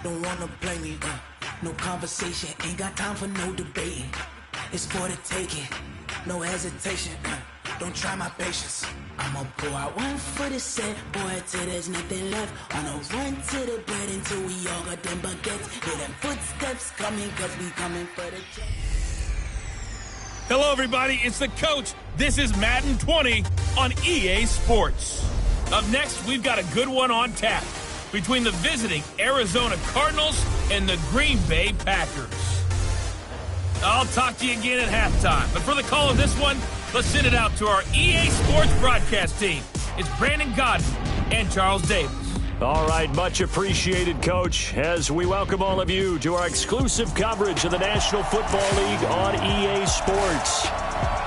don't wanna play me, no conversation, ain't got time for no debating. It's for the taking, no hesitation, don't try my patience. I'ma pull out one for the set, boy, till there's nothing left. On a run to the bed until we all got them baguettes. Hear them footsteps coming, cause we coming for the jet. Hello, everybody. It's the coach. This is Madden 20 on EA Sports. Up next, we've got a good one on tap between the visiting Arizona Cardinals and the Green Bay Packers. I'll talk to you again at halftime. But for the call of this one, let's send it out to our EA Sports broadcast team. It's Brandon Godden and Charles Davis. All right, much appreciated, Coach, as we welcome all of you to our exclusive coverage of the National Football League on EA Sports.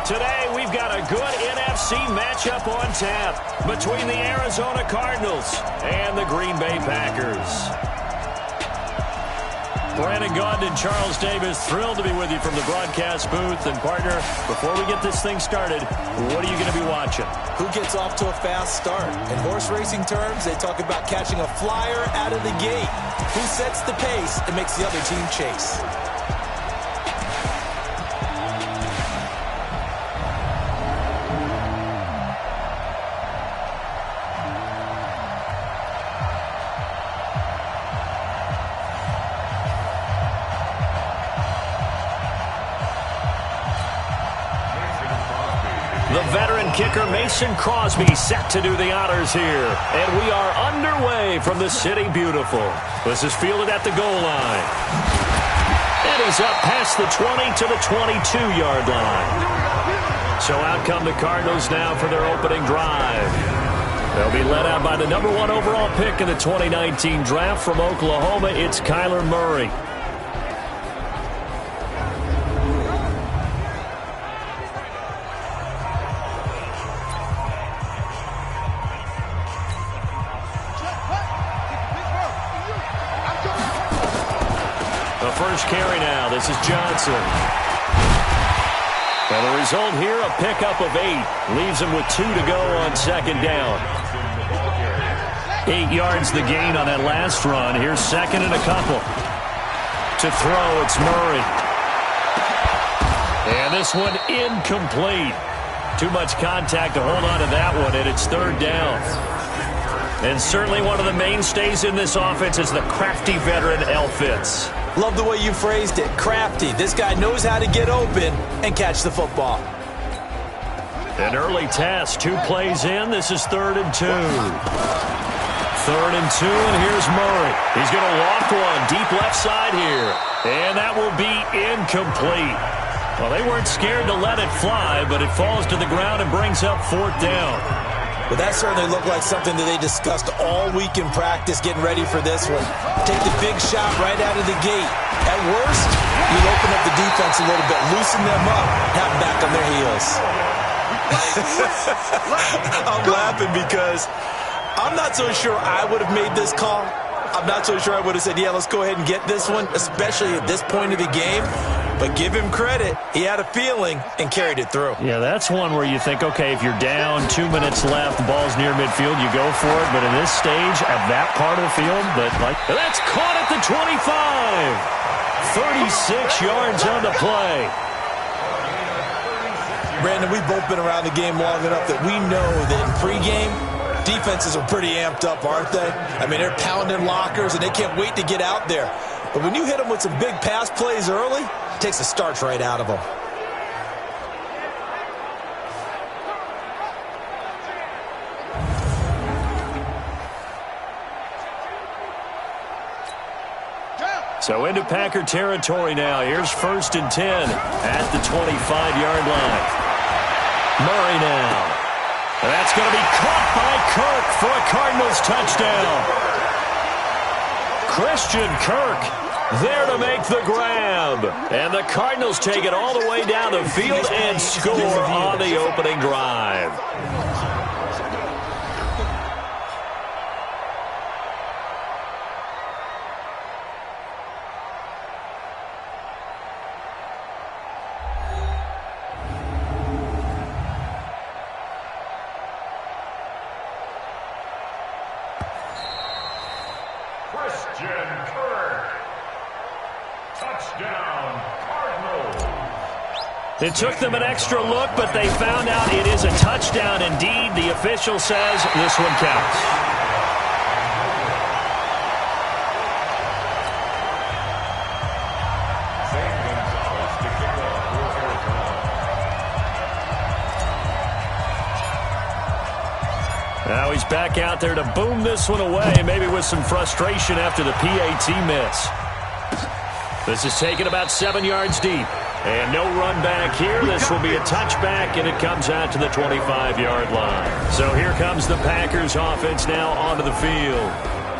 Today, we've got a good NFC matchup on tap between the Arizona Cardinals and the Green Bay Packers. Brandon Gaudin and Charles Davis, thrilled to be with you from the broadcast booth. And, partner, before we get this thing started, what are you going to be watching? Who gets off to a fast start? In horse racing terms, they talk about catching a flyer out of the gate. Who sets the pace and makes the other team chase? The veteran kicker Mason Crosby set to do the honors here. And we are underway from the City Beautiful. This is fielded at the goal line. And he's up past the 20 to the 22-yard line. So out come the Cardinals now for their opening drive. They'll be led out by the number 1 overall pick in the 2019 draft from Oklahoma. It's Kyler Murray. First carry now. This is Johnson. And the result here, a pickup of 8. Leaves him with 2 to go on second down. 8 yards the gain on that last run. Here's second and a couple. To throw, it's Murray. And this one incomplete. Too much contact to hold on to that one, and it's third down. And certainly one of the mainstays in this offense is the crafty veteran L. Fitz. Love the way you phrased it. Crafty. This guy knows how to get open and catch the football. An early test. 2 plays in. This is 3rd and 2. 3rd and 2, and here's Murray. He's going to loft one deep left side here. And that will be incomplete. Well, they weren't scared to let it fly, but it falls to the ground and brings up 4th down. Well, that certainly looked like something that they discussed all week in practice, getting ready for this one. Take the big shot right out of the gate. At worst, you'll open up the defense a little bit, loosen them up, have them back on their heels. I'm laughing because I'm not so sure I would have made this call. I'm not so sure I would have said, yeah, let's go ahead and get this one, especially at this point of the game. But give him credit. He had a feeling and carried it through. Yeah, that's one where you think, okay, if you're down, 2 minutes left, the ball's near midfield, you go for it. But in this stage, at that part of the field, that's caught at the 25. 36 yards on the play. Brandon, we've both been around the game long enough that we know that in pregame, defenses are pretty amped up, aren't they? I mean, they're pounding lockers, and they can't wait to get out there. But when you hit them with some big pass plays early, it takes the starch right out of them. So into Packer territory now. Here's 1st and 10 at the 25-yard line. Murray now. And that's going to be caught by Kirk for a Cardinals touchdown. Christian Kirk there to make the grab. And the Cardinals take it all the way down the field and score on the opening drive. Christian Kirk. Touchdown, Cardinals. It took them an extra look, but they found out it is a touchdown indeed. The official says this one counts. Now he's back out there to boom this one away, maybe with some frustration after the PAT miss. This is taken about 7 yards deep. And no run back here. This will be a touchback, and it comes out to the 25-yard line. So here comes the Packers offense now onto the field.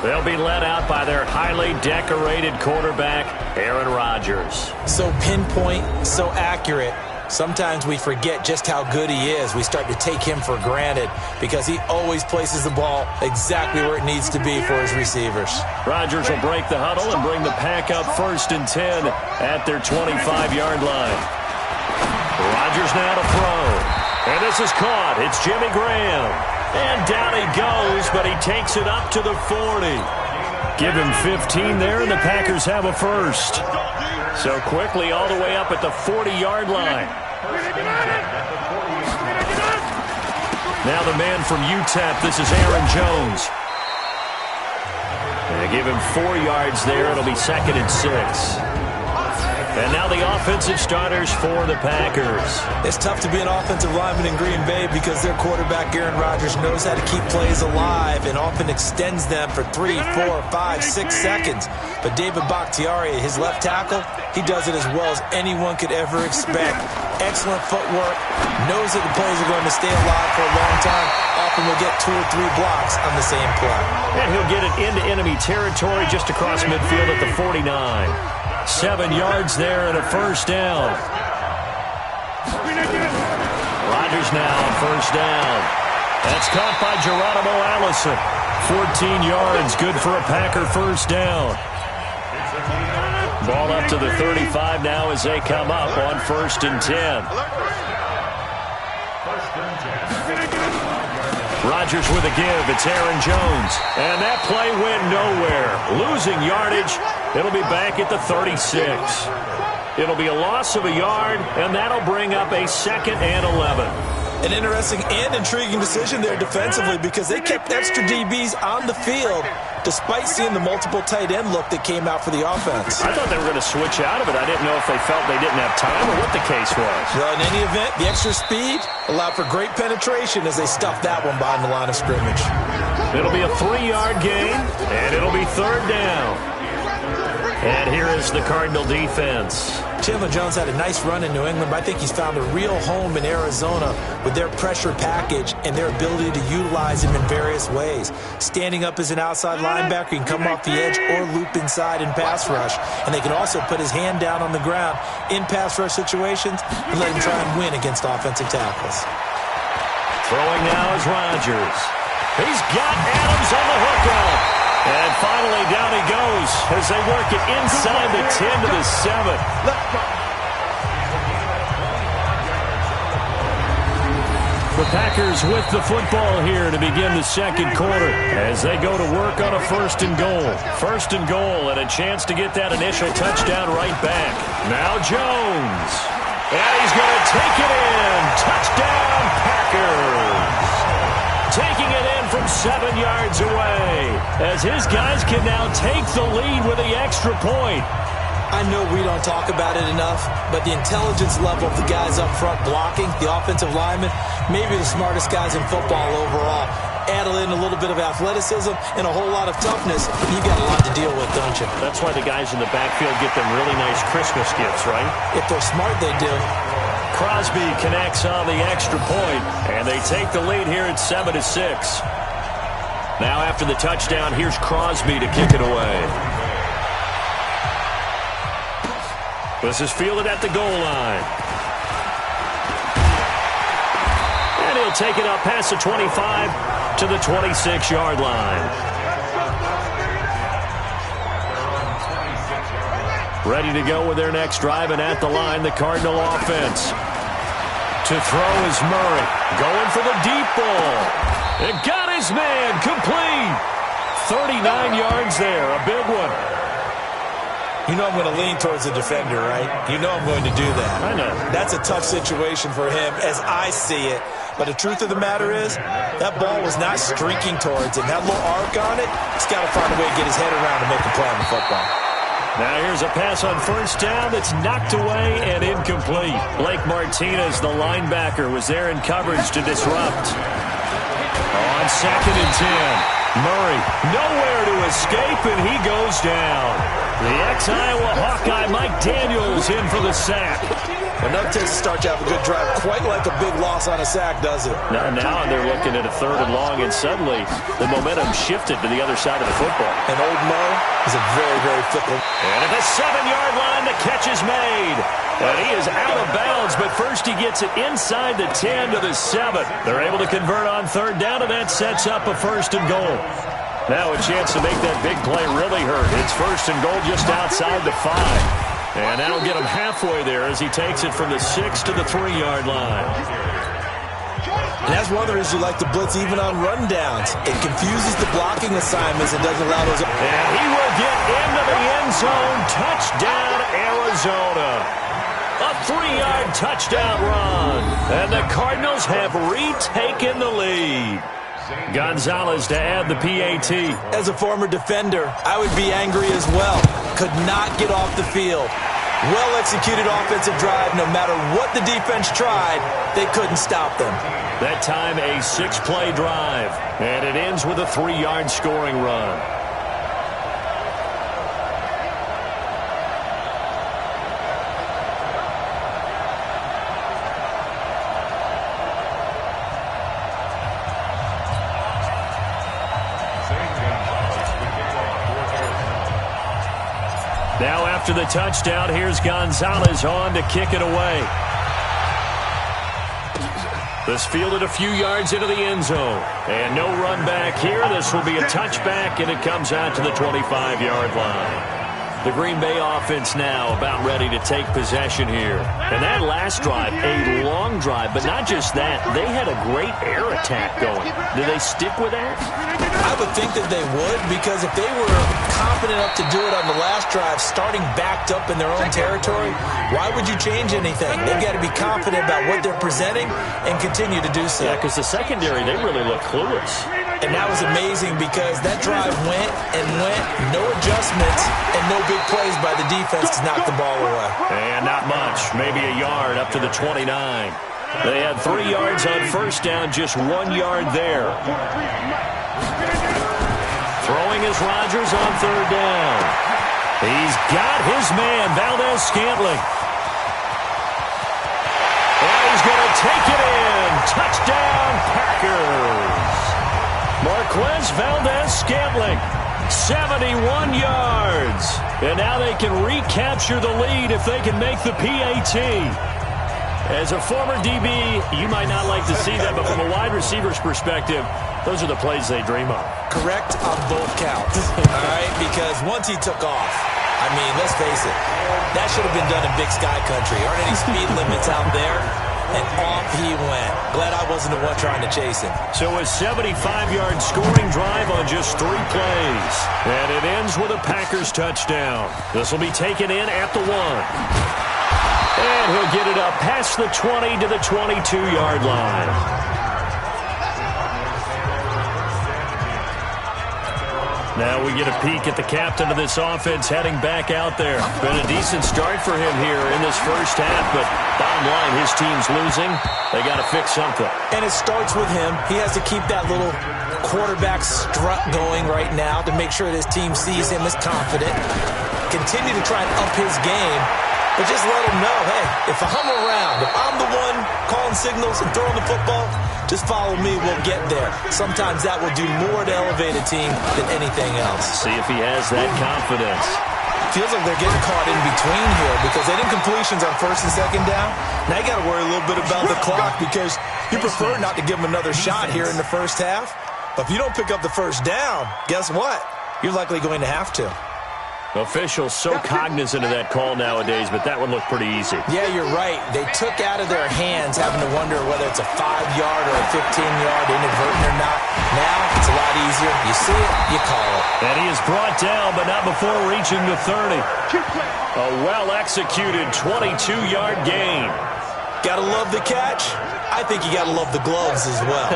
They'll be led out by their highly decorated quarterback, Aaron Rodgers. So pinpoint, so accurate. Sometimes we forget just how good he is. We start to take him for granted because he always places the ball exactly where it needs to be for his receivers. Rodgers will break the huddle and bring the pack up 1st and 10 at their 25-yard line. Rodgers now to throw. And this is caught. It's Jimmy Graham. And down he goes, but he takes it up to the 40. Give him 15 there, and the Packers have a first. So quickly all the way up at the 40-yard line. Now the man from UTEP, this is Aaron Jones. And they give him 4 yards there. It'll be 2nd and 6. And now the offensive starters for the Packers. It's tough to be an offensive lineman in Green Bay because their quarterback, Aaron Rodgers, knows how to keep plays alive and often extends them for 3, 4, 5, 6 seconds. But David Bakhtiari, his left tackle, he does it as well as anyone could ever expect. Excellent footwork, knows that the plays are going to stay alive for a long time. Often will get 2 or 3 blocks on the same play. And he'll get it into enemy territory just across midfield at the 49. 7 yards there and a first down. Rodgers now on first down. That's caught by Geronimo Allison. 14 yards, good for a Packer first down. Ball up to the 35 now as they come up on 1st and 10. Rodgers with a give. It's Aaron Jones. And that play went nowhere. Losing yardage. It'll be back at the 36. It'll be a loss of a yard, and that'll bring up a 2nd and 11. An interesting and intriguing decision there defensively because they kept extra DBs on the field despite seeing the multiple tight end look that came out for the offense. I thought they were going to switch out of it. I didn't know if they felt they didn't have time or what the case was. Well, in any event, the extra speed allowed for great penetration as they stuffed that one behind the line of scrimmage. It'll be a 3-yard gain, and it'll be 3rd down. And here is the Cardinal defense. Chandler Jones had a nice run in New England, but I think he's found a real home in Arizona with their pressure package and their ability to utilize him in various ways. Standing up as an outside linebacker, he can come off the edge or loop inside in pass rush. And they can also put his hand down on the ground in pass rush situations and let him try and win against offensive tackles. Throwing now is Rodgers. He's got Adams on the hookup. And finally, down he goes as they work it inside the 10 to the 7. The Packers with the football here to begin the 2nd quarter as they go to work on a 1st and goal. 1st and goal and a chance to get that initial touchdown right back. Now Jones. And he's going to take it in. Touchdown, Packers. Taking it in from 7 yards away as his guys can now take the lead with the extra point. I know we don't talk about it enough, but the intelligence level of the guys up front blocking, the offensive linemen, maybe the smartest guys in football overall. Add in a little bit of athleticism and a whole lot of toughness, you've got a lot to deal with, don't you? That's why the guys in the backfield get them really nice Christmas gifts, right? If they're smart, they do. Crosby connects on the extra point, and they take the lead here at 7 to 6. Now after the touchdown, here's Crosby to kick it away. This is fielded at the goal line. And he'll take it up past the 25 to the 26-yard line. Ready to go with their next drive, and at the line, the Cardinal offense. To throw is Murray. Going for the deep ball. It got his man complete. 39 yards there, a big one. You know I'm going to lean towards the defender, right? You know I'm going to do that. I know. That's a tough situation for him as I see it. But the truth of the matter is, that ball was not streaking towards him. That little arc on it, he's got to find a way to get his head around to make a play on the football. Now here's a pass on first down that's knocked away and incomplete. Blake Martinez, the linebacker, was there in coverage to disrupt. On 2nd and 10, Murray nowhere to escape, and he goes down. The ex-Iowa Hawkeye Mike Daniels in for the sack. Enough takes to start to have a good drive, quite like a big loss on a sack, does it? Now they're looking at a 3rd and long, and suddenly the momentum shifted to the other side of the football. And old Mo is a very, very fickle. And at the 7-yard line, the catch is made. And he is out of bounds, but first he gets it inside the 10 to the 7. They're able to convert on 3rd down, and that sets up a 1st and goal. Now a chance to make that big play really hurt. It's 1st and goal just outside the 5. And that'll get him halfway there as he takes it from the 6 to the 3-yard line. And that's one of the reasons you like to blitz even on rundowns. It confuses the blocking assignments and doesn't allow those. And he will get into the end zone. Touchdown, Arizona. A 3-yard touchdown run. And the Cardinals have retaken the lead. Gonzalez to add the PAT. As a former defender, I would be angry as well. Could not get off the field. Well-executed offensive drive. No matter what the defense tried, they couldn't stop them. That time a 6-play drive. And it ends with a 3-yard scoring run. Now after the touchdown, here's Gonzalez on to kick it away. This fielded a few yards into the end zone. And no run back here. This will be a touchback, and it comes out to the 25-yard line. The Green Bay offense now about ready to take possession here. And that last drive, a long drive, but not just that. They had a great air attack going. Do they stick with that? I would think that they would, because if they were confident enough to do it on the last drive, starting backed up in their own territory, why would you change anything? They've got to be confident about what they're presenting and continue to do so. Yeah, because the secondary, they really look clueless. And that was amazing because that drive went and went, no adjustments, and no big plays by the defense to knock the ball away. And not much, maybe a yard up to the 29. They had 3 yards on first down, just 1 yard there. Throwing is Rodgers on 3rd down. He's got his man, Valdez-Scantling. And he's going to take it in. Touchdown, Packers. Marquez Valdez-Scantling, 71 yards. And now they can recapture the lead if they can make the PAT. As a former DB, you might not like to see that, but from a wide receiver's perspective, those are the plays they dream of. Correct on both counts, all right? Because once he took off, I mean, let's face it, that should have been done in Big Sky Country. Aren't any speed limits out there? And off he went. Glad I wasn't the one trying to chase him. So a 75-yard scoring drive on just 3 plays. And it ends with a Packers touchdown. This will be taken in at the 1. And he'll get it up past the 20 to the 22-yard line. Now we get a peek at the captain of this offense heading back out there. Been a decent start for him here in this first half, but bottom line, his team's losing. They got to fix something. And it starts with him. He has to keep that little quarterback strut going right now to make sure that his team sees him as confident. Continue to try and up his game, but just let him know, hey, if I'm around, if I'm the one calling signals and throwing the football, just follow me, we'll get there. Sometimes that will do more to elevate a team than anything else. See if he has that confidence. Feels like they're getting caught in between here because they didn't completions on 1st and 2nd down. Now you got to worry a little bit about the clock because you prefer not to give them another shot here in the first half. But if you don't pick up the first down, guess what? You're likely going to have to. Officials so cognizant of that call nowadays, but that would look pretty easy. Yeah, you're right. They took out of their hands having to wonder whether it's a 5-yard or a 15-yard inadvertent or not. Now it's a lot easier. You see it, you call it. And he is brought down, but not before reaching the 30. A well-executed 22-yard gain. Gotta love the catch. I think you gotta love the gloves as well.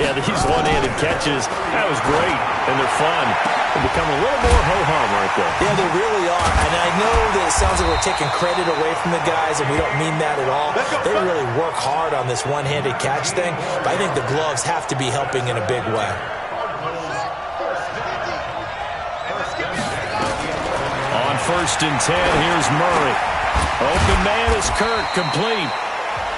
Yeah, these one-handed catches, that was great, and they're fun. They become a little more ho-hum, aren't they? Yeah, they really are. And I know that it sounds like we're taking credit away from the guys, and we don't mean that at all. They really work hard on this one-handed catch thing, but I think the gloves have to be helping in a big way. On 1st and 10, here's Murray. Open man is Kirk, complete.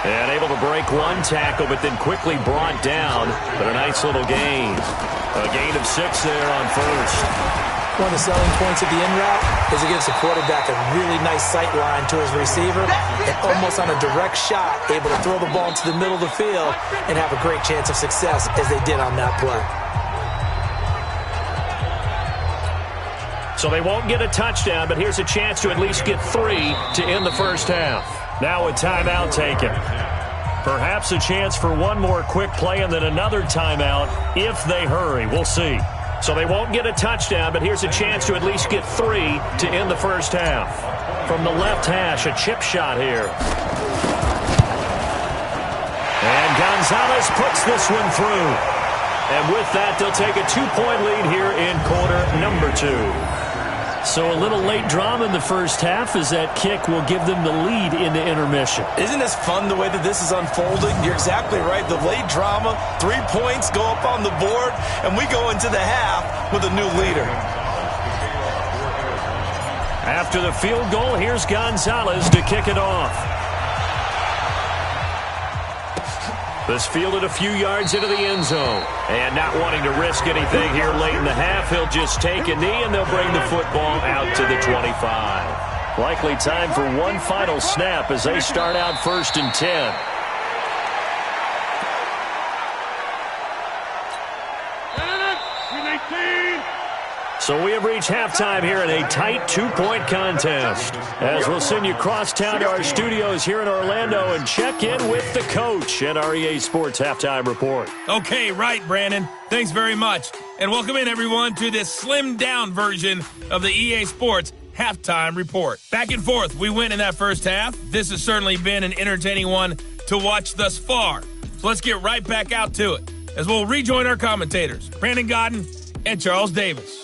And able to break one tackle, but then quickly brought down. But a nice little gain. A gain of 6 there on 1st. One of the selling points of the in route is it gives the quarterback a really nice sight line to his receiver, and almost on a direct shot, able to throw the ball into the middle of the field and have a great chance of success as they did on that play. So they won't get a touchdown, but here's a chance to at least get 3 to end the first half. Now a timeout taken. Perhaps a chance for one more quick play and then another timeout if they hurry. We'll see. So they won't get a touchdown, but here's a chance to at least get 3 to end the first half. From the left hash, a chip shot here. And Gonzalez puts this one through. And with that, they'll take a 2-point lead here in quarter number 2. So a little late drama in the first half as that kick will give them the lead into intermission. Isn't this fun the way that this is unfolding? You're exactly right. The late drama, 3 points go up on the board, and we go into the half with a new leader. After the field goal, here's Gonzalez to kick it off. This fielded a few yards into the end zone. And not wanting to risk anything here late in the half, he'll just take a knee and they'll bring the football out to the 25. Likely time for one final snap as they start out 1st and 10. So we have reached halftime here in a tight 2-point contest. As we'll send you crosstown to our studios here in Orlando and check in with the coach at our EA Sports Halftime Report. Okay, right, Brandon. Thanks very much. And welcome in, everyone, to this slimmed-down version of the EA Sports Halftime Report. Back and forth, we went in that first half. This has certainly been an entertaining one to watch thus far. So let's get right back out to it as we'll rejoin our commentators, Brandon Godden and Charles Davis.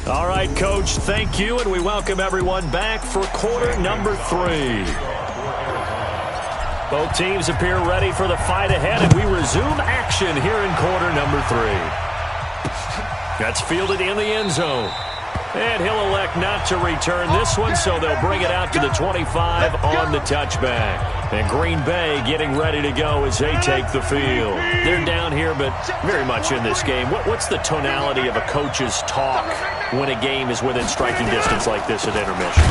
All right, Coach, thank you, and we welcome everyone back for quarter number 3. Both teams appear ready for the fight ahead, and we resume action here in quarter number 3. That's fielded in the end zone. And he'll elect not to return this one, so they'll bring it out to the 25 on the touchback. And Green Bay getting ready to go as they take the field. They're down here, but very much in this game. What's the tonality of a coach's talk when a game is within striking distance like this at intermission?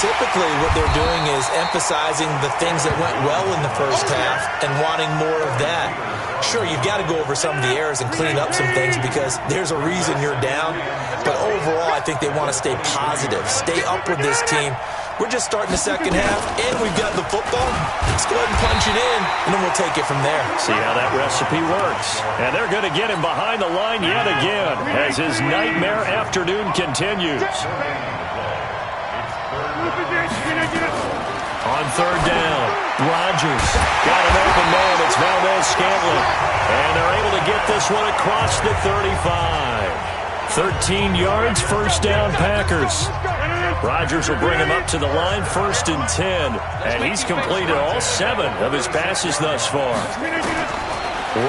Typically, what they're doing is emphasizing the things that went well in the first half and wanting more of that. Sure, you've got to go over some of the errors and clean up some things because there's a reason you're down. But overall, I think they want to stay positive, stay up with this team. We're just starting the second half, and we've got the football. Let's go ahead and punch it in, and then we'll take it from there. See how that recipe works. And they're going to get him behind the line yet again as his nightmare afternoon continues. On 3rd down, Rodgers got an open man. It's Valdez-Scantling. And they're able to get this one across the 35. 13 yards, 1st down, Packers. Rodgers will bring him up to the line, 1st and 10. And he's completed all 7 of his passes thus far.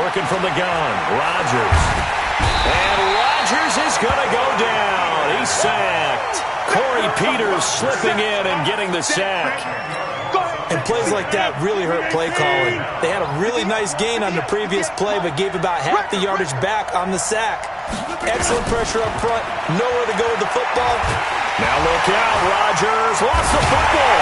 Working from the gun, Rodgers. And Rodgers is going to go down. He's sacked. Corey Peters slipping in and getting the sack. And plays like that really hurt play calling. They had a really nice gain on the previous play, but gave about half the yardage back on the sack. Excellent pressure up front. Nowhere to go with the football. Now look out. Rodgers lost the football.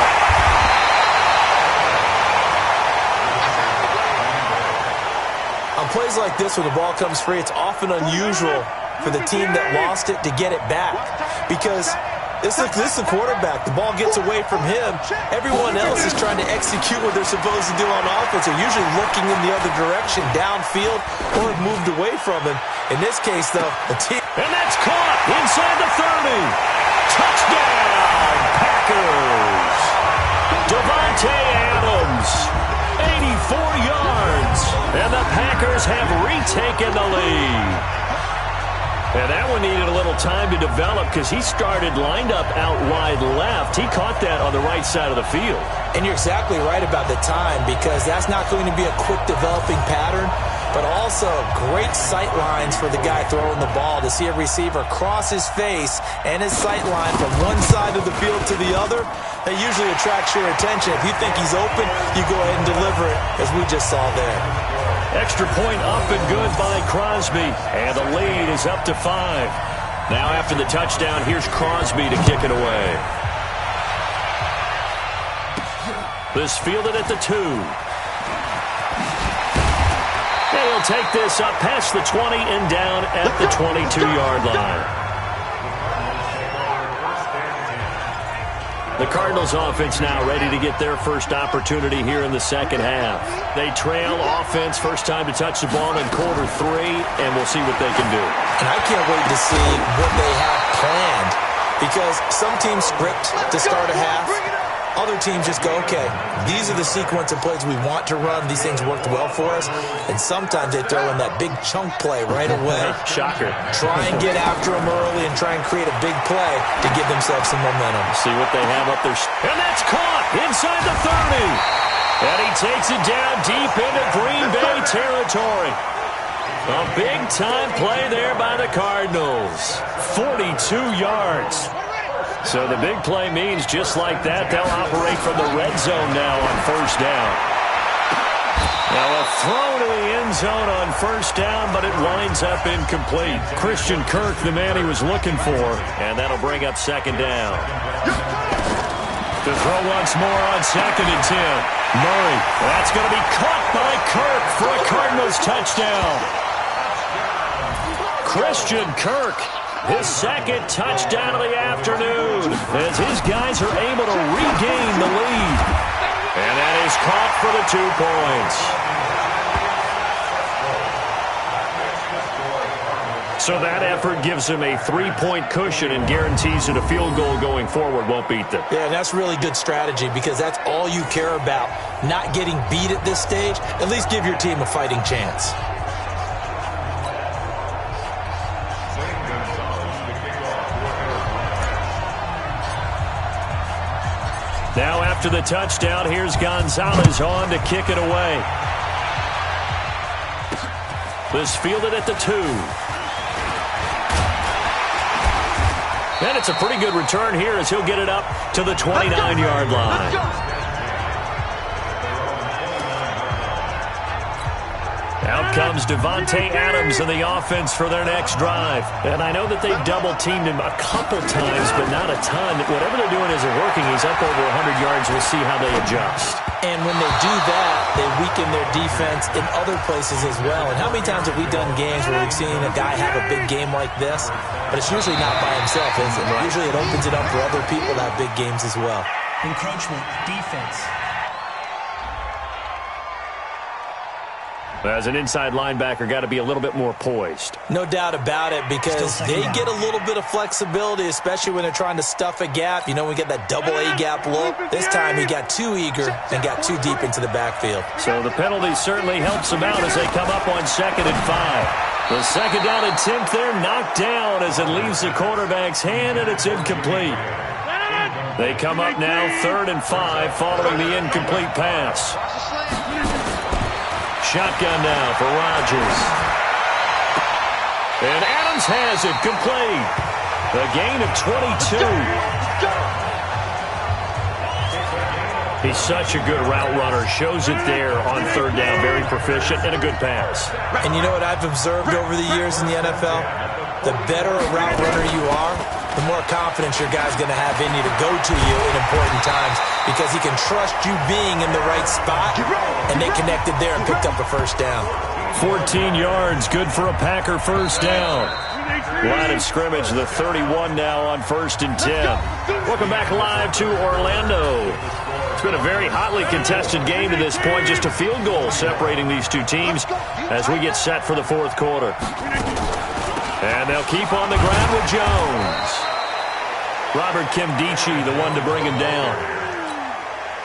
On plays like this where the ball comes free, it's often unusual for the team that lost it to get it back. Because this is the quarterback. The ball gets away from him. Everyone else is trying to execute what they're supposed to do on offense. They're usually looking in the other direction, downfield, or have moved away from him. In this case, though, the team... And that's caught inside the 30. Touchdown, Packers. Davante Adams, 84 yards. And the Packers have retaken the lead. And that one needed a little time to develop because he started lined up out wide left. He caught that on the right side of the field. And you're exactly right about the time because that's not going to be a quick developing pattern, but also great sight lines for the guy throwing the ball to see a receiver cross his face and his sight line from one side of the field to the other. That usually attracts your attention. If you think he's open, you go ahead and deliver it, as we just saw there. Extra point up and good by Crosby. And the lead is up to 5. Now after the touchdown, here's Crosby to kick it away. This fielded at the 2. And he'll take this up past the 20 and down at the 22-yard line. The Cardinals offense now ready to get their first opportunity here in the second half. They trail offense, first time to touch the ball in quarter 3, and we'll see what they can do. And I can't wait to see what they have planned because some teams script to start a half. Other teams just go, okay, these are the sequence of plays we want to run. These things worked well for us. And sometimes they throw in that big chunk play right away. Shocker. Try and get after them early and try and create a big play to give themselves some momentum. See what they have up there. And that's caught inside the 30. And he takes it down deep into Green Bay territory. A big-time play there by the Cardinals. 42 yards. So the big play means just like that, they'll operate from the red zone now on first down. Now a throw to the end zone on first down, but it winds up incomplete. Christian Kirk, the man he was looking for, and that'll bring up second down. To throw once more on 2nd and 10. Murray, that's going to be caught by Kirk for a Cardinals touchdown. Christian Kirk, his second touchdown of the afternoon as his guys are able to regain the lead. And that is caught for the 2 points. So that effort gives him a 3-point cushion and guarantees that a field goal going forward won't beat them. Yeah, and that's really good strategy because that's all you care about. Not getting beat at this stage. At least give your team a fighting chance. Now after the touchdown, here's Gonzalez on to kick it away. This fielded at the 2. And it's a pretty good return here as he'll get it up to the 29-yard line. Out comes Davante Adams in the offense for their next drive. And I know that they've double-teamed him a couple times, but not a ton. Whatever they're doing isn't working. He's up over 100 yards. We'll see how they adjust. And when they do that, they weaken their defense in other places as well. And how many times have we done games where we've seen a guy have a big game like this? But it's usually not by himself, is it? Usually it opens it up for other people to have big games as well. Encroachment, defense. As an inside linebacker, got to be a little bit more poised. No doubt about it, because they get a little bit of flexibility, especially when they're trying to stuff a gap. You know, we get that double A gap look. This time he got too eager and got too deep into the backfield. So the penalty certainly helps them out as they come up on 2nd and 5. The second down attempt there knocked down as it leaves the quarterback's hand, and it's incomplete. They come up now 3rd and 5 following the incomplete pass. Shotgun now for Rodgers. And Adams has it complete. A gain of 22. He's such a good route runner. Shows it there on 3rd down. Very proficient and a good pass. And you know what I've observed over the years in the NFL? The better a route runner you are, the more confidence your guy's going to have in you to go to you in important times because he can trust you being in the right spot, and they connected there and picked up a first down. 14 yards, good for a Packer first down. Line of scrimmage, the 31 now on 1st and 10. Welcome back live to Orlando. It's been a very hotly contested game to this point, just a field goal separating these two teams as we get set for the fourth quarter. And they'll keep on the ground with Jones. Robert Kimdichie, the one to bring him down.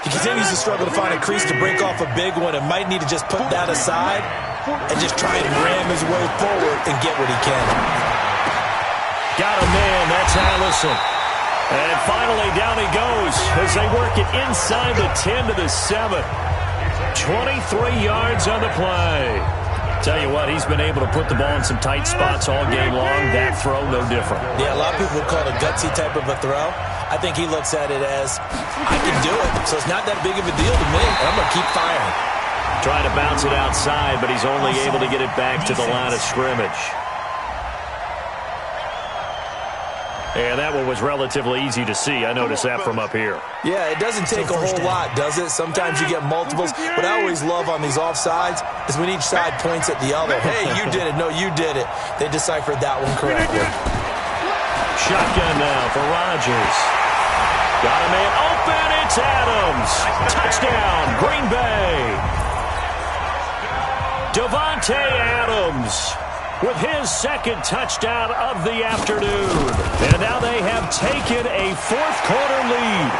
He continues to struggle to find a crease to break off a big one and might need to just put that aside and just try and ram his way forward and get what he can. Got a man, that's Allison. And finally down he goes as they work it inside the 10 to the 7. 23 yards on the play. Tell you what, he's been able to put the ball in some tight spots all game long. That throw, no different. Yeah, a lot of people would call it a gutsy type of a throw. I think he looks at it as, I can do it, so it's not that big of a deal to me. I'm going to keep firing. Trying to bounce it outside, but he's only able to get it back to the line of scrimmage. And that one was relatively easy to see. I noticed that from up here. Yeah, it doesn't take a whole lot, does it? Sometimes you get multiples. What I always love on these offsides is when each side points at the other. Hey, you did it. No, you did it. They deciphered that one correctly. Shotgun now for Rodgers. Got a man open. It's Adams. Touchdown, Green Bay. Davante Adams with his second touchdown of the afternoon. And now they have taken a fourth-quarter lead.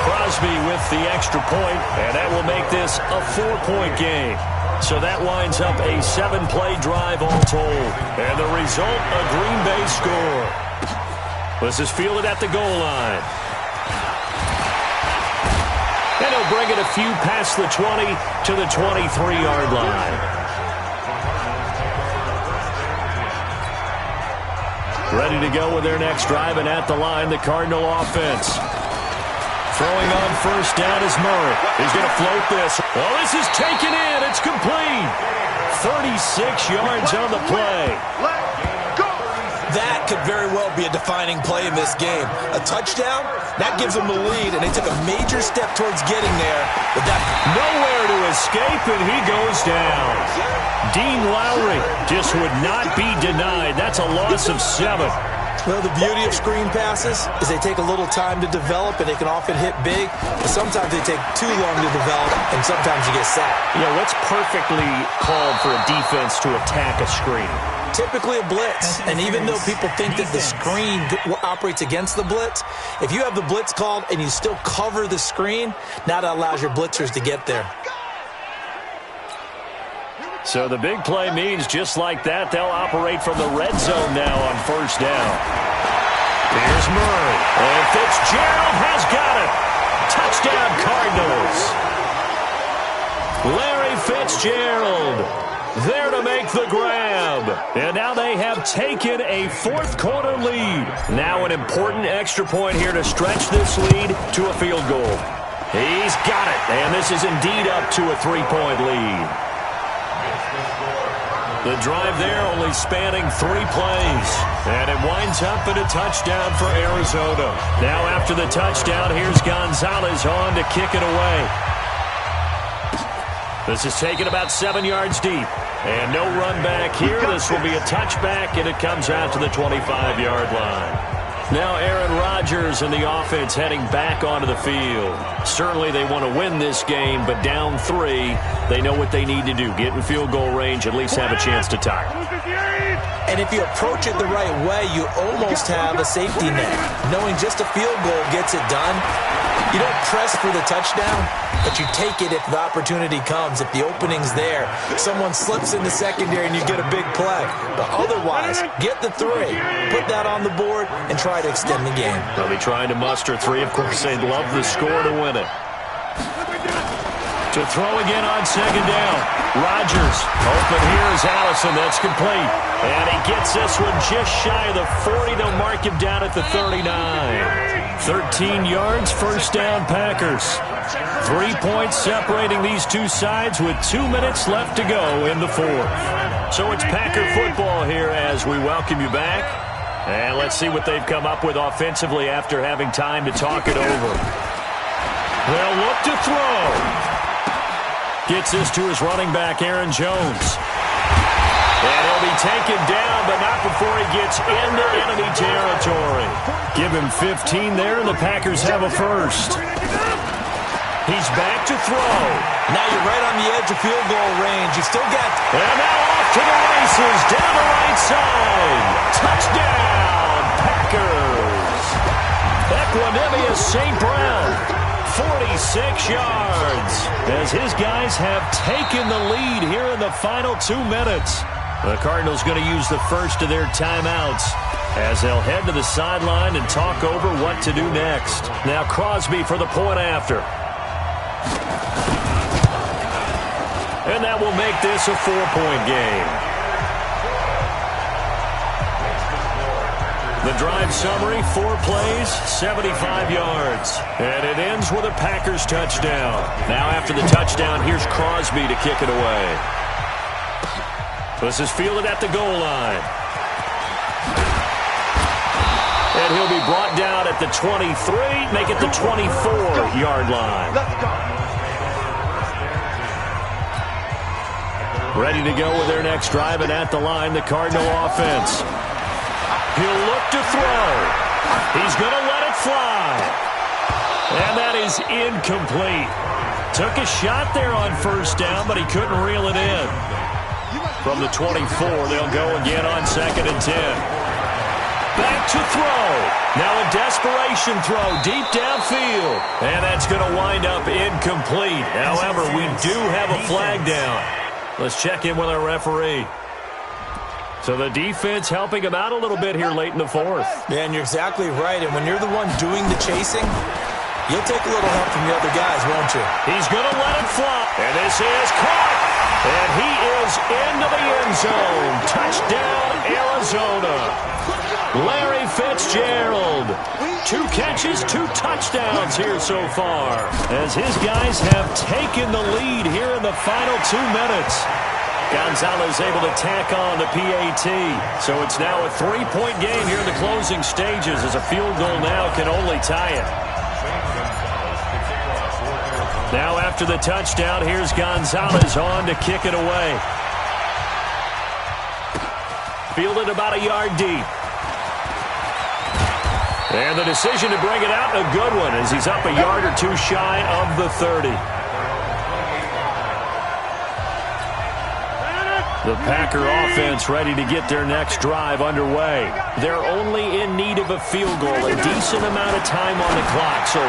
Crosby with the extra point, and that will make this a 4-point game. So that winds up a 7-play drive all told. And the result, a Green Bay score. This is fielded at the goal line. And he'll bring it a few past the 20 to the 23-yard line. Ready to go with their next drive, and at the line, the Cardinal offense. Throwing on first down is Murray. He's going to float this. Well, this is taken in. It's complete. 36 yards on the play. That could very well be a defining play in this game. A touchdown, that gives them the lead, and they took a major step towards getting there. But that nowhere to escape, and he goes down. Dean Lowry just would not be denied. That's a loss of 7. Well, the beauty of screen passes is they take a little time to develop, and they can often hit big. But sometimes they take too long to develop, and sometimes you get sacked. Yeah, what's perfectly called for a defense to attack a screen? Typically a blitz, and even though people think that the screen operates against the blitz, if you have the blitz called and you still cover the screen, now that allows your blitzers to get there. So the big play means just like that, they'll operate from the red zone now on first down. Here's Murray, and Fitzgerald has got it. Touchdown Cardinals. Larry Fitzgerald there to make the grab. And now they have taken a fourth-quarter lead. Now an important extra point here to stretch this lead to a field goal. He's got it, and this is indeed up to a 3-point lead. The drive there only spanning 3 plays. And it winds up in a touchdown for Arizona. Now after the touchdown, here's Gonzalez on to kick it away. This is taken about 7 yards deep. And no run back here. This will be a touchback, and it comes out to the 25-yard line. Now Aaron Rodgers and the offense heading back onto the field. Certainly they want to win this game, but down 3, they know what they need to do. Get in field goal range, at least have a chance to tie. And if you approach it the right way, you almost have a safety net. Knowing just a field goal gets it done. You don't press for the touchdown, but you take it if the opportunity comes. If the opening's there, someone slips in the secondary and you get a big play. But otherwise, get the 3, put that on the board, and try to extend the game. They'll be trying to muster 3. Of course, they'd love the score to win it. To throw again on second down. Rodgers. Open here is Allison. That's complete. And he gets this one just shy of the 40. They'll mark him down at the 39. 13 yards, first down Packers. 3 points separating these two sides with 2 minutes left to go in the fourth. So it's Packer football here as we welcome you back. And let's see what they've come up with offensively after having time to talk it over. They'll look to throw. Gets this to his running back, Aaron Jones. And he'll be taken down, but not before he gets into enemy territory. Give him 15 there, and the Packers have a first. He's back to throw. Now you're right on the edge of field goal range. You still got... And now off to the races, down the right side. Touchdown, Packers. Equanimous St. Brown, 46 yards. As his guys have taken the lead here in the final 2 minutes. The Cardinals going to use the first of their timeouts as they'll head to the sideline and talk over what to do next. Now Crosby for the point after. And that will make this a 4-point game. The drive summary, 4 plays, 75 yards. And it ends with a Packers touchdown. Now after the touchdown, here's Crosby to kick it away. This is fielded at the goal line. And he'll be brought down at the 23, make it the 24-yard line. Ready to go with their next drive, and at the line, the Cardinal offense. He'll look to throw. He's going to let it fly. And that is incomplete. Took a shot there on first down, but he couldn't reel it in. From the 24, they'll go again on 2nd and 10. Back to throw. Now a desperation throw deep downfield. And that's going to wind up incomplete. However, we do have a flag down. Let's check in with our referee. So the defense helping him out a little bit here late in the 4th. Yeah, and you're exactly right. And when you're the one doing the chasing, you'll take a little help from the other guys, won't you? He's going to let it fly. And this is caught. And he is into the end zone. Touchdown, Arizona. Larry Fitzgerald. 2 catches, 2 touchdowns here so far. As his guys have taken the lead here in the final 2 minutes. Gonzalez able to tack on the PAT. So it's now a 3-point game here in the closing stages, as a field goal now can only tie it. Now after the touchdown, here's Gonzalez on to kick it away. Fielded about a yard deep. And the decision to bring it out, a good one, as he's up a yard or 2 shy of the 30. The Packer offense ready to get their next drive underway. They're only in need of a field goal, a decent amount of time on the clock. So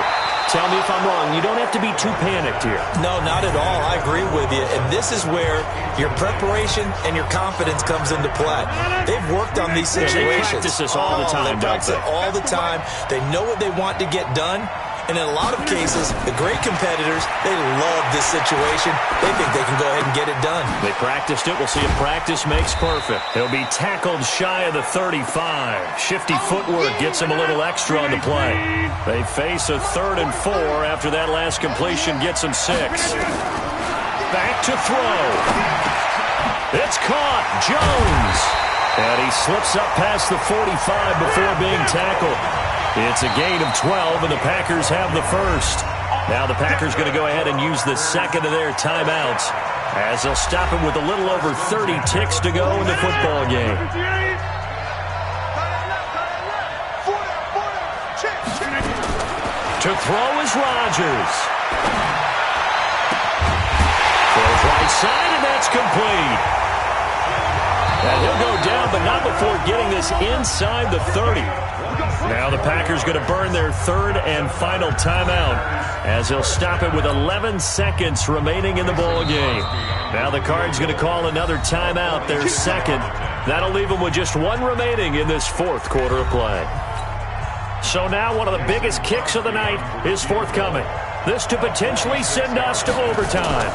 tell me if I'm wrong. You don't have to be too panicked here. No, not at all. I agree with you. And this is where your preparation and your confidence comes into play. They've worked on these situations. They practice this all the time, they practice it all the time. They know what they want to get done. And in a lot of cases, the great competitors, they love this situation. They think they can go ahead and get it done. They practiced it. We'll see if practice makes perfect. He'll be tackled shy of the 35. Shifty footwork gets him a little extra on the play. They face a 3rd and 4 after that last completion gets him 6. Back to throw. It's caught. Jones. And he slips up past the 45 before being tackled. It's a gain of 12, and the Packers have the first. Now the Packers going to go ahead and use the second of their timeouts, as they'll stop him with a little over 30 ticks to go in the football game. To throw is Rodgers. Throws right side, and that's complete. And he'll go down, but not before getting this inside the 30. Now the Packers going to burn their 3rd and final timeout, as they'll stop it with 11 seconds remaining in the ball game. Now the Cards going to call another timeout, their 2nd. That'll leave them with just 1 remaining in this 4th quarter of play. So now one of the biggest kicks of the night is forthcoming. This to potentially send us to overtime.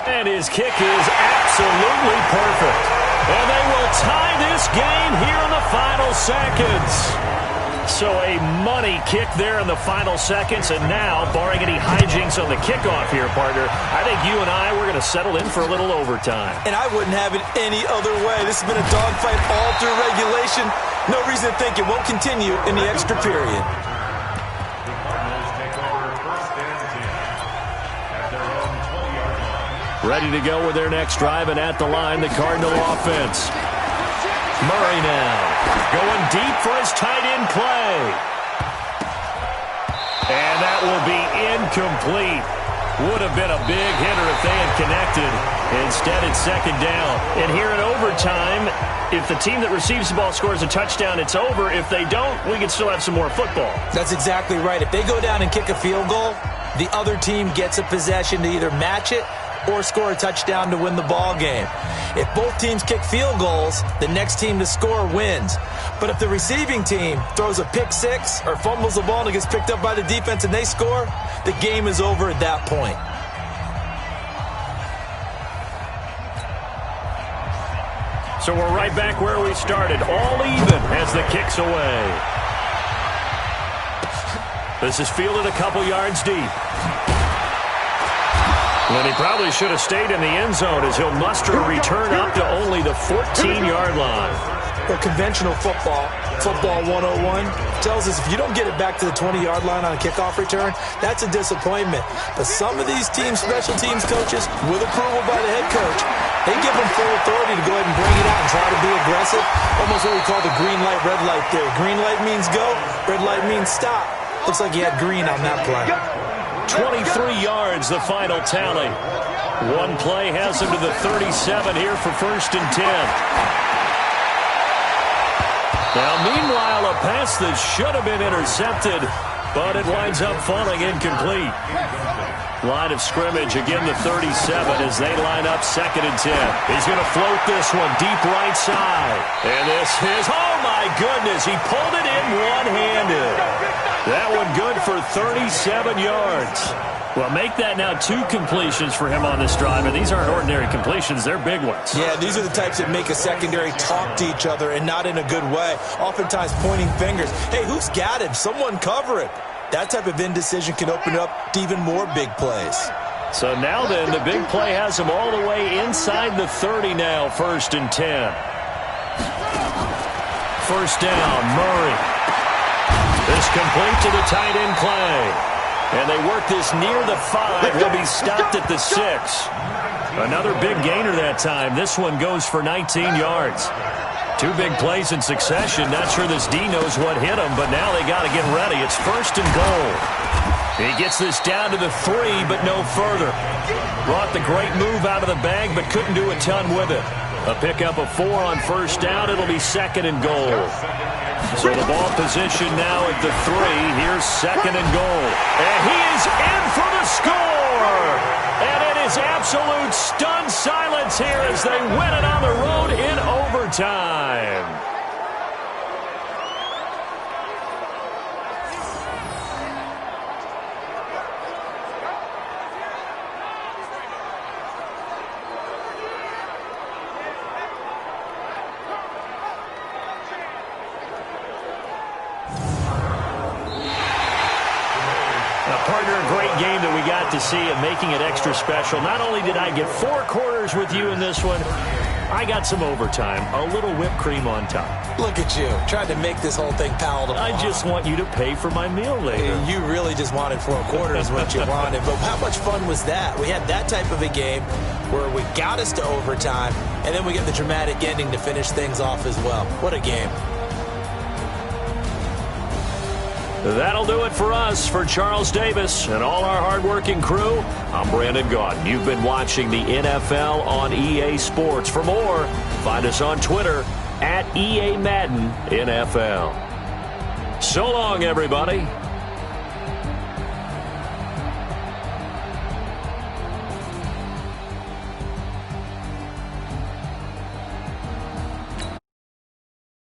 And his kick is absolutely perfect. And they will tie this game here in the final seconds. So a money kick there in the final seconds, and now, barring any hijinks on the kickoff here, partner, I think you and I, we're going to settle in for a little overtime. And I wouldn't have it any other way. This has been a dogfight all through regulation. No reason to think it won't continue in the extra period. Ready to go with their next drive, and at the line, the Cardinal offense. Murray now going deep for his tight end play. And that will be incomplete. Would have been a big hitter if they had connected. Instead, it's second down. And here in overtime, if the team that receives the ball scores a touchdown, it's over. If they don't, we can still have some more football. That's exactly right. If they go down and kick a field goal, the other team gets a possession to either match it or score a touchdown to win the ball game. If both teams kick field goals, the next team to score wins. But if the receiving team throws a pick six or fumbles the ball and it gets picked up by the defense and they score, the game is over at that point. So we're right back where we started, all even as the kick's away. This is fielded a couple yards deep. And he probably should have stayed in the end zone as he'll muster a return up to only the 14-yard line. Well, conventional football 101, tells us if you don't get it back to the 20-yard line on a kickoff return, that's a disappointment. But some of these teams, special teams coaches, with approval by the head coach, they give them full authority to go ahead and bring it out and try to be aggressive. Almost what we call the green light, red light theory. Green light means go, red light means stop. Looks like he had green on that play. 23 yards, the final tally. One play has him to the 37 here for 1st and 10. Now, meanwhile, a pass that should have been intercepted, but it winds up falling incomplete. Line of scrimmage, again the 37 as they line up 2nd and 10. He's going to float this one deep right side. And this is, oh my goodness, he pulled it in one-handed. That one good for 37 yards. Well, make that now 2 completions for him on this drive, and these aren't ordinary completions. They're big ones. Yeah, these are the types that make a secondary talk to each other and not in a good way. Oftentimes pointing fingers. Hey, who's got him? Someone cover it. That type of indecision can open up to even more big plays. So now then, the big play has him all the way inside the 30 now, 1st and 10. First down, Murray. This complete to the tight end Clay. And they work this near the 5. He'll be stopped at the 6. Another big gainer that time. This one goes for 19 yards. 2 big plays in succession. Not sure this D knows what hit him, but now they got to get ready. It's 1st and goal. He gets this down to the 3, but no further. Brought the great move out of the bag, but couldn't do a ton with it. A pickup of 4 on 1st down. It'll be 2nd and goal. So the ball position now at the 3. Here's 2nd and goal. And he is in for the score! And it is absolute stunned silence here as they win it on the road in overtime. Partner, a great game that we got to see and making it extra special. Not only did I get 4 quarters with you in this one, I got some overtime, a little whipped cream on top. Look at you, trying to make this whole thing palatable. I just want you to pay for my meal later. You really just wanted 4 quarters what you wanted. But how much fun was that? We had that type of a game where we got us to overtime, and then we get the dramatic ending to finish things off as well. What a game. That'll do it for us. For Charles Davis and all our hardworking crew, I'm Brandon Gaudin. You've been watching the NFL on EA Sports. For more, find us on Twitter @EA Madden NFL. So long, everybody.